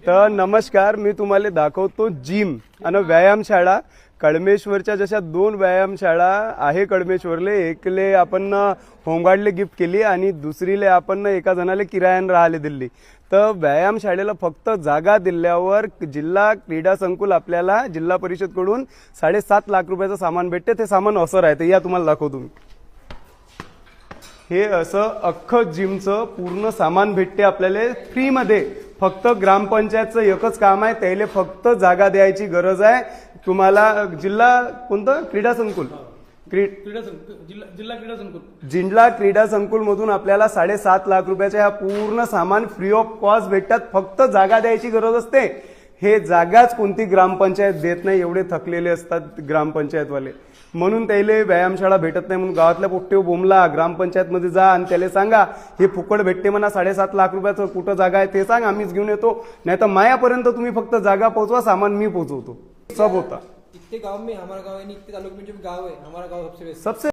तर नमस्कार, मी तुम्हाला दाखवतो जिम आणि व्यायामशाळा. कळमेश्वरच्या जशा 2 व्यायामशाळा आहे कळमेश्वरले. एकले आपण होमगार्डले गिफ्ट केली आणि दुसरीले आपण एका जणाला किरायाने राहिले दिली. तर व्यायामशाळेला फक्त जागा दिल्यावर जिल्हा क्रीडा संकुल आपल्याला जिल्हा परिषदकडून 7.5 लाख रुपयाचं सामान भेटते. ते सामान असं राहते, या तुम्हाला दाखवतो मी. हे असं अख्खं जिमचं पूर्ण सामान भेटते आपल्याला फ्रीमध्ये. फक्त ग्रामपंचायतचं एकच काम आहे, त्याला फक्त जागा द्यायची गरज आहे. तुम्हाला जिल्हा कोणतं क्रीडा संकुल जिल्हा क्रीडा संकुल मधून आपल्याला 7.5 लाख रुपयाचे हा पूर्ण सामान फ्री ऑफ कॉस्ट भेटतात. फक्त जागा द्यायची गरज असते. हे जागाच कोणती ग्रामपंचायत देत नाही, एवढे थकलेले असतात ग्रामपंचायतवाले. म्हणून त्याला व्यायामशाळा भेटत नाही. म्हणून गावातल्या पोट्टे बोंबला ग्रामपंचायत मध्ये जा आणि त्याला सांगा हे फुकट भेटते म्हणा 7.5 लाख रुपयाचं, कुठं जागा आहे ते सांग, आम्हीच घेऊन येतो. नाही तर मायापर्यंत तुम्ही फक्त जागा पोहोचवा, सामान मी पोहोचवतो. सब होता. इतने गांव में हमारा गांव है नहीं, इतने तालुके में जो गांव है हमारा गांव सबसे सबसे